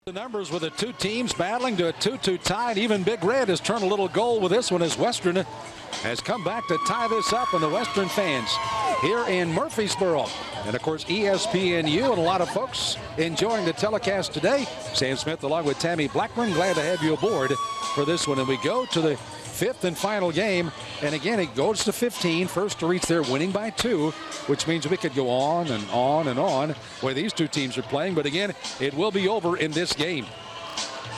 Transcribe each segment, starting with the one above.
The numbers with the two teams battling to a 2-2 tie. Even Big Red has turned a little goal with this one as Western has come back to tie this up, and the Western fans here in Murfreesboro. And of course ESPNU and a lot of folks enjoying the telecast today. Sam Smith along with Tammy Blackburn, glad to have you aboard for this one. And we go to the fifth and final game, and again it goes to 15. First to reach there, winning by 2, which means we could go on and on and on where these two teams are playing. But again, it will be over in this game.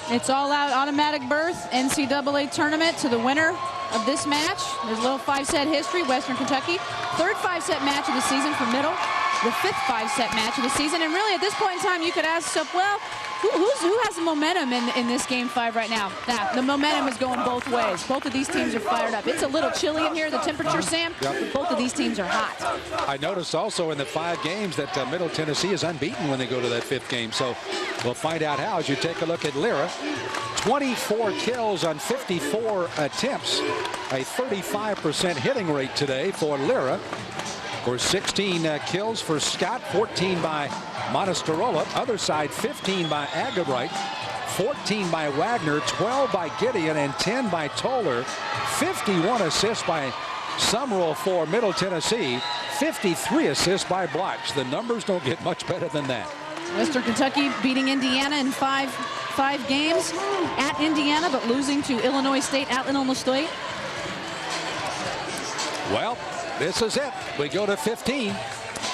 It's all out automatic berth NCAA tournament to the winner of this match. There's a little 5-set history. Western Kentucky, third 5-set match of the season for Middle, the fifth 5-set match of the season. And really at this point in time you could ask yourself, well, who has the momentum in this game 5 right now? The momentum is going both ways. Both of these teams are fired up. It's a little chilly in here, the temperature, Sam. Yep. Both of these teams are hot. I noticed also in the 5 games that Middle Tennessee is unbeaten when they go to that 5th game. So we'll find out how as you take a look at Lyra. 24 kills on 54 attempts. A 35% hitting rate today for Lyra. Of course, 16 kills for Scott, 14 by Monasterola. Other side, 15 by Agabright, 14 by Wagner, 12 by Gideon, and 10 by Toller. 51 assists by Summerall for Middle Tennessee. 53 assists by Blotch. The numbers don't get much better than that. Western Kentucky beating Indiana in five games at Indiana, but losing to Illinois State at Illinois State. Well, this is it. We go to 15,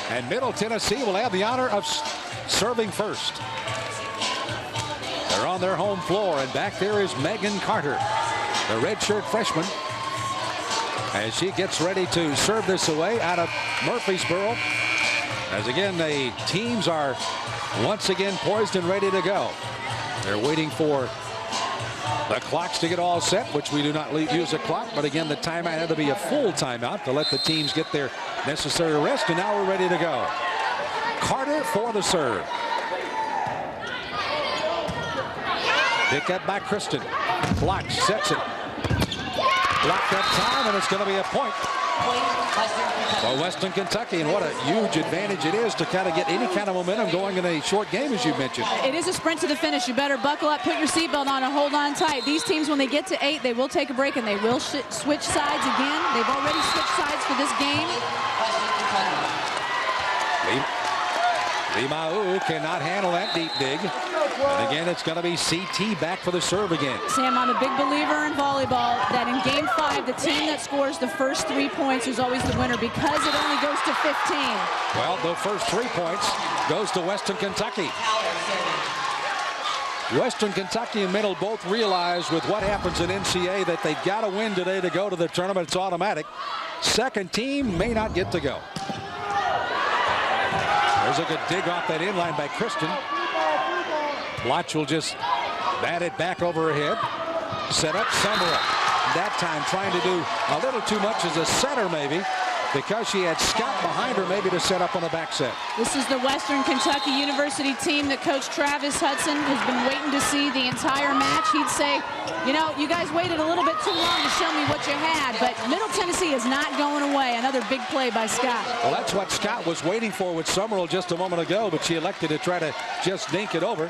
and Middle Tennessee will have the honor of serving first. They're on their home floor, and back there is Megan Carter, the redshirt freshman, as she gets ready to serve this away out of Murfreesboro. As again, the teams are once again poised and ready to go. They're waiting for the clocks to get all set, which we do not use a clock, but again the timeout had to be a full timeout to let the teams get their necessary rest, and now we're ready to go. Carter for the serve. Pick up by Kristen. Block, sets it. Blocked that time, and it's going to be a point for Western Kentucky. And what a huge advantage it is to kind of get any kind of momentum going in a short game, as you mentioned. It is a sprint to the finish. You better buckle up, put your seatbelt on, and hold on tight. These teams, when they get to 8, they will take a break, and they will switch sides again. They've already switched sides for this game. Limau cannot handle that deep dig. And again, it's going to be CT back for the serve again. Sam, I'm a big believer in volleyball that in game 5, the team that scores the first 3 points is always the winner because it only goes to 15. Well, the first 3 points goes to Western Kentucky. Western Kentucky and Middle both realize with what happens in NCAA that they've got to win today to go to the tournament. It's automatic. Second team may not get to go. There's a good dig off that inline by Kristen. Blotch will just bat it back over her head. Set up Summerall. That time trying to do a little too much as a setter maybe, because she had Scott behind her maybe to set up on the back set. This is the Western Kentucky University team that Coach Travis Hudson has been waiting to see the entire match. He'd say, you know, you guys waited a little bit too long to show me what you had, but Middle Tennessee is not going away. Another big play by Scott. Well, that's what Scott was waiting for with Summerall just a moment ago, but she elected to try to just dink it over.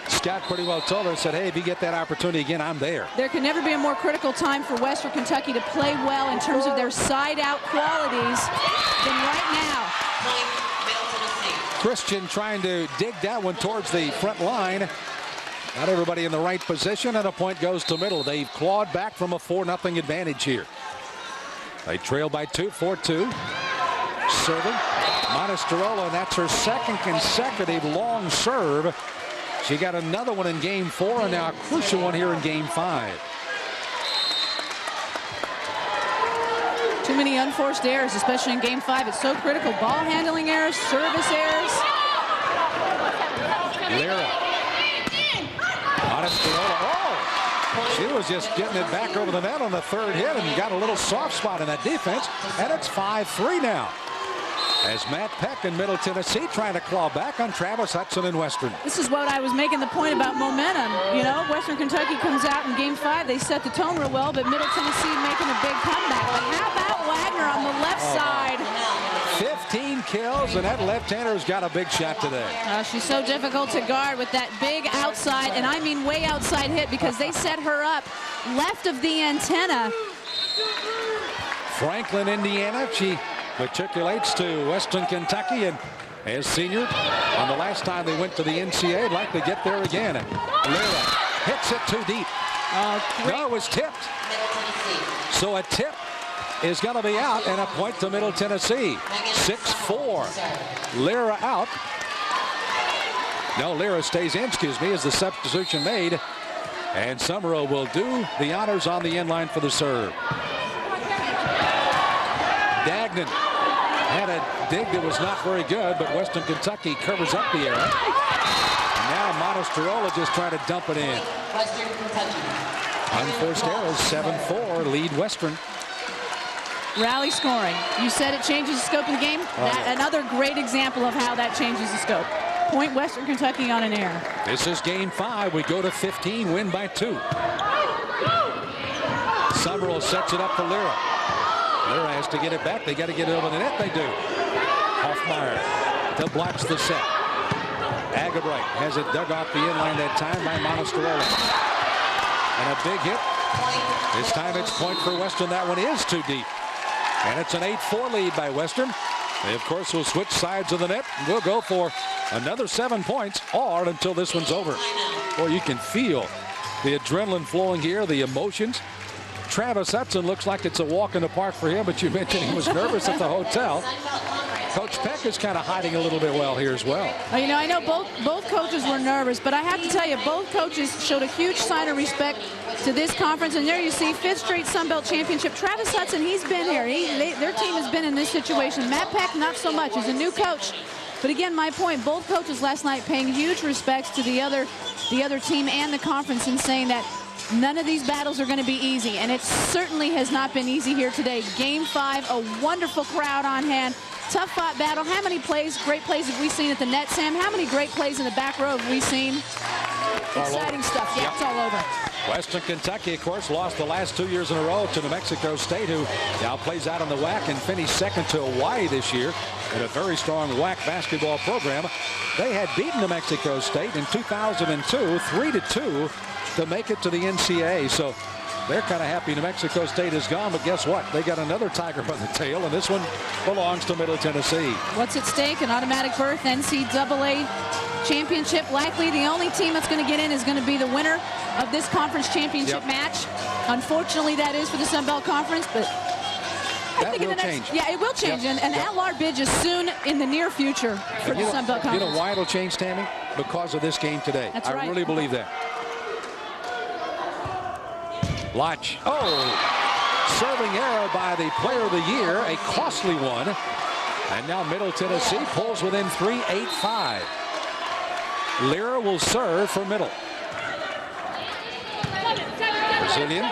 Scott pretty well told her, said, hey, if you get that opportunity again, I'm there. There can never be a more critical time for Western Kentucky to play well in terms of their side-out qualities than right now. Christian trying to dig that one towards the front line. Got everybody in the right position, and a point goes to Middle. They've clawed back from a 4-0 advantage here. They trail by 2, 4-2. Serving Monasterola, and that's her second consecutive long serve. She got another one in game 4, and now a crucial one here in game 5. Too many unforced errors, especially in game 5. It's so critical. Ball handling errors, service errors. Lyra. Monasterola. Oh! She was just getting it back over the net on the third hit and got a little soft spot in that defense, and it's 5-3 now. As Matt Peck in Middle Tennessee trying to claw back on Travis Hudson in Western. This is what I was making the point about momentum. You know, Western Kentucky comes out in game 5. They set the tone real well, but Middle Tennessee making a big comeback. But how about Wagner on the left side? 15 kills, and that left-hander's got a big shot today. She's so difficult to guard with that big outside, and I mean way outside hit, because they set her up left of the antenna. Franklin, Indiana. She matriculates to Western Kentucky, and as senior, on the last time they went to the NCAA, like to get there again. And Lira hits it too deep. No, it was tipped. So a tip is going to be out, and a point to Middle Tennessee. 6-4. Lira out. No, Lira stays in, excuse me, as the substitution made. And Summerall will do the honors on the end line for the serve. Dagnan had a dig that was not very good, but Western Kentucky covers up the error. Now Monasterola just trying to dump it in. Unforced errors, 7-4, lead Western. Rally scoring. You said it changes the scope of the game. Another great example of how that changes the scope. Point Western Kentucky on an error. This is game 5. We go to 15, win by 2. Summerall sets it up for Lira. Lira has to get it back. They got to get it over the net. They do. Hoffmeyer blocks the set. Agabright has it dug off the inline that time by Monasterola. And a big hit. This time it's point for Western. That one is too deep. And it's an 8-4 lead by Western. They, of course, will switch sides of the net. We'll go for another 7 points, or until this one's over. Boy, you can feel the adrenaline flowing here, the emotions. Travis Hudson looks like it's a walk in the park for him, but you mentioned he was nervous at the hotel. Coach Peck is kind of hiding a little bit well here as well. You know, I know both coaches were nervous, but I have to tell you, both coaches showed a huge sign of respect to this conference. And there you see 5th straight Sunbelt championship. Travis Hudson, he's been here. Their team has been in this situation. Matt Peck, not so much. He's a new coach. But again, my point, both coaches last night paying huge respects to the other team and the conference, and saying that none of these battles are going to be easy. And it certainly has not been easy here today. Game 5, a wonderful crowd on hand. Tough fought battle. How many plays, great plays have we seen at the net, Sam? How many great plays in the back row have we seen? Exciting stuff. Yeah, It's all over. Western Kentucky, of course, lost the last 2 years in a row to New Mexico State, who now plays out on the WAC and finished second to Hawaii this year in a very strong WAC basketball program. They had beaten New Mexico State in 2002, 3-2, to make it to the NCAA. So they're kind of happy New Mexico State is gone, but guess what? They got another tiger on the tail, and this one belongs to Middle Tennessee. What's at stake? An automatic berth, NCAA championship. Likely the only team that's going to get in is going to be the winner of this conference championship match. Unfortunately, that is for the Sunbelt Conference, but I think in the next, change. Yeah, it will change, and at-large bid is soon in the near future for the Sunbelt Conference. You know why it'll change, Tammy? Because of this game today. That's right. I really believe that. Lodge. Oh, serving error by the player of the year, a costly one. And now Middle Tennessee pulls within 3, 8-5. Lira will serve for Middle. Brazilian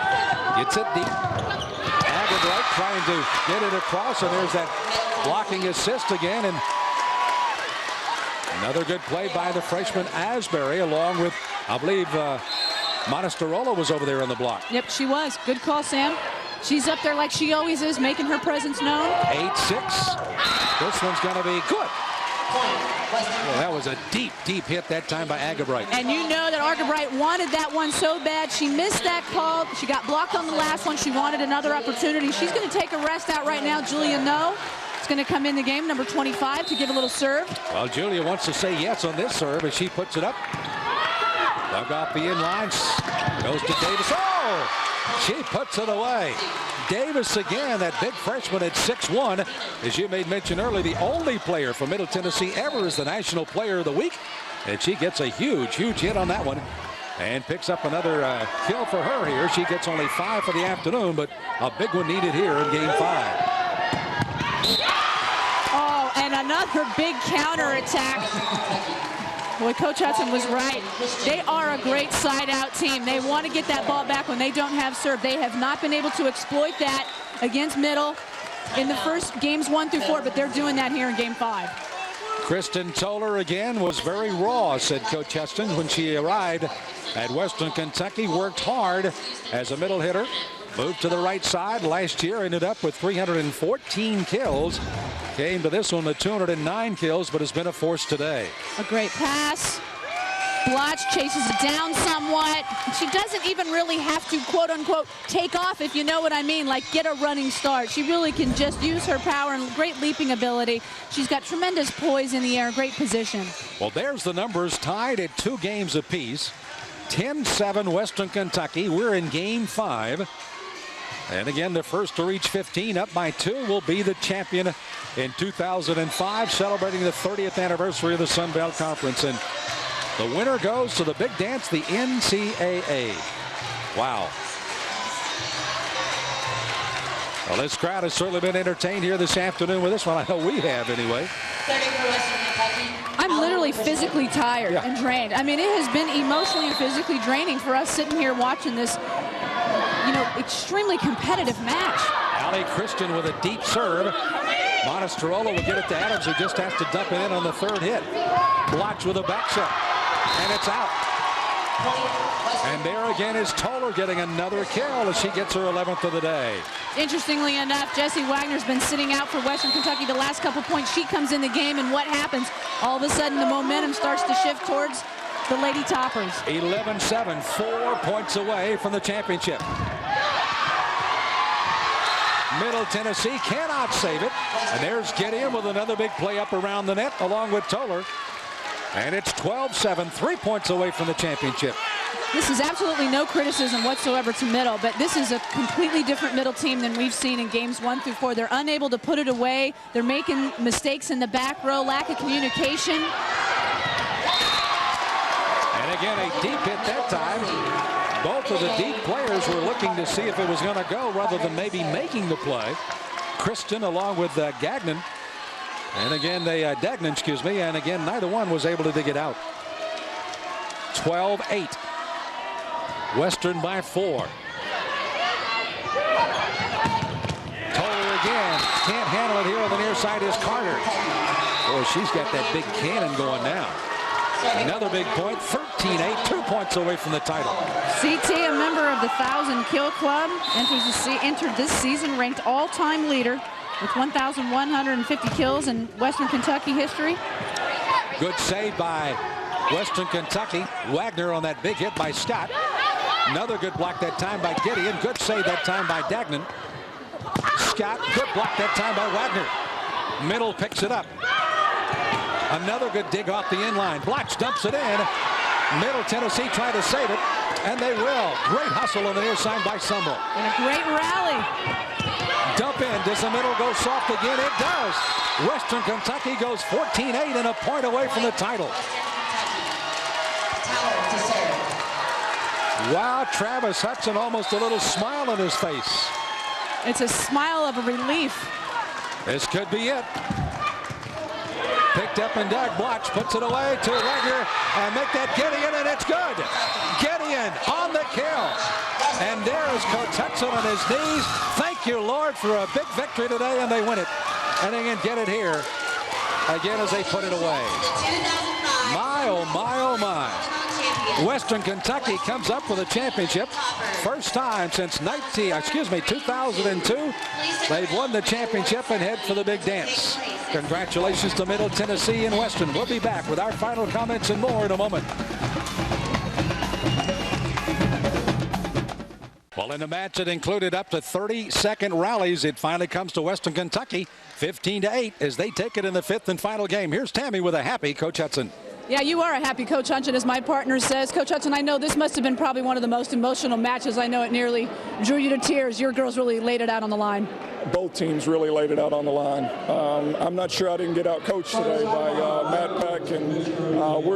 gets it deep. Agabright trying to get it across, and there's that blocking assist again. And another good play by the freshman Asbury, along with, I believe, Monasterola was over there on the block. Yep, she was. Good call, Sam. She's up there like she always is, making her presence known. 8-6. This one's going to be good. Well, that was a deep, deep hit that time by Agabright. And you know that Agabright wanted that one so bad. She missed that call. She got blocked on the last one. She wanted another opportunity. She's going to take a rest out right now. Julia No is going to come in the game, number 25, to give a little serve. Well, Julia wants to say yes on this serve as she puts it up. Dug off the inline. Goes to Davis. Oh! She puts it away. Davis again, that big freshman at 6'1". As you made mention earlier, the only player from Middle Tennessee ever is the National Player of the Week. And she gets a huge, huge hit on that one. And picks up another kill for her here. She gets only 5 for the afternoon, but a big one needed here in game 5. Oh, and another big counterattack. Boy, Coach Hudson was right. They are a great side-out team. They want to get that ball back when they don't have serve. They have not been able to exploit that against Middle in the first games 1 through 4, but they're doing that here in game 5. Kristen Toller again was very raw, said Coach Hudson when she arrived at Western Kentucky. Worked hard as a middle hitter. Moved to the right side last year, ended up with 314 kills. Came to this one with 209 kills, but has been a force today. A great pass. Blotch chases it down somewhat. She doesn't even really have to, quote unquote, take off, if you know what I mean, like get a running start. She really can just use her power and great leaping ability. She's got tremendous poise in the air, great position. Well, there's the numbers tied at 2 games apiece. 10-7 Western Kentucky. We're in game 5. And again, the first to reach 15 up by 2 will be the champion in 2005, celebrating the 30th anniversary of the Sunbelt Conference. And the winner goes to the big dance, the NCAA. Wow. Well, this crowd has certainly been entertained here this afternoon with this one. I know we have anyway. I'm literally physically tired and drained. I mean, it has been emotionally and physically draining for us sitting here watching this, you know, extremely competitive match. Allie Christian with a deep serve. Monasterola will get it to Adams, who just has to dump it in on the 3rd hit. Blotch with a back shot. And it's out. And there again is Toller getting another kill as she gets her 11th of the day. Interestingly enough, Jessie Wagner's been sitting out for Western Kentucky the last couple points. She comes in the game, and what happens? All of a sudden, the momentum starts to shift towards the Lady Toppers. 11-7, 4 points away from the championship. Middle Tennessee cannot save it. And there's Gideon with another big play up around the net along with Toller. And it's 12-7, 3 points away from the championship. This is absolutely no criticism whatsoever to Middle, but this is a completely different Middle team than we've seen in games 1 through 4. They're unable to put it away. They're making mistakes in the back row, lack of communication. And again, a deep hit that time. Both of the deep players were looking to see if it was going to go rather than maybe making the play. Kristen along with Gagnon. And again, Dagnan, excuse me, and again, neither one was able to dig it out. 12-8. Western by 4. Toller again. Can't handle it here on the near side is Carter. Boy, she's got that big cannon going now. Another big point, 13-8, 2 points away from the title. CT, a member of the 1,000 Kill Club, entered this season ranked all-time leader with 1,150 kills in Western Kentucky history. Good save by Western Kentucky. Wagner on that big hit by Scott. Another good block that time by Gideon. Good save that time by Dagnan. Scott, good block that time by Wagner. Middle picks it up. Another good dig off the inline. Blotch dumps it in. Middle Tennessee trying to save it, and they will. Great hustle on the near side by Sunbelt. And a great rally. Dump in. Does the middle go soft again? It does. Western Kentucky goes 14-8 and a point away from the title. Wow, Travis Hudson, almost a little smile on his face. It's a smile of a relief. This could be it. Picked up and dug. Blotch puts it away to Wagner and make that Gideon, and it's good. Gideon on the kill. And there is Coach Hudson on his knees. Thank you, Lord, for a big victory today, and they win it. And again, get it here again as they put it away. My, oh, my, oh, my. Western Kentucky comes up with a championship. First time since 2002. They've won the championship and head for the big dance. Congratulations to Middle Tennessee and Western. We'll be back with our final comments and more in a moment. Well, in a match that included up to 30-second rallies, it finally comes to Western Kentucky 15-8 as they take it in the 5th and final game. Here's Tammy with a happy Coach Hudson. Yeah, you are a happy Coach Hudson, as my partner says. Coach Hudson, I know this must have been probably one of the most emotional matches. I know it nearly drew you to tears. Your girls really laid it out on the line. Both teams really laid it out on the line. I'm not sure I didn't get out coached today by Matt Peck, and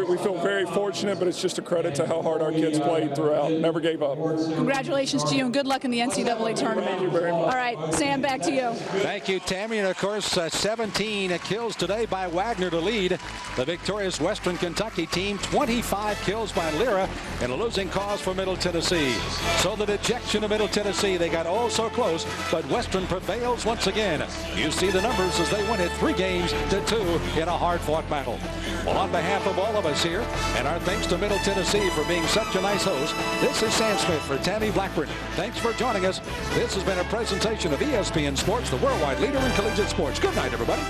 we feel very fortunate, but it's just a credit to how hard our kids played throughout. Never gave up. Congratulations to you, and good luck in the NCAA tournament. Thank you very much. All right, Sam, back to you. Thank you, Tammy. And, of course, 17 kills today by Wagner to lead the victorious Western Kentucky team. 25 kills by Lyra, and a losing cause for Middle Tennessee. So the dejection of Middle Tennessee, they got all so close, but Western prevailed Gales once again. You see the numbers as they win it 3-2 in a hard-fought battle. Well, on behalf of all of us here, and our thanks to Middle Tennessee for being such a nice host, this is Sam Smith for Tammy Blackburn. Thanks for joining us. This has been a presentation of ESPN Sports, the worldwide leader in collegiate sports. Good night, everybody.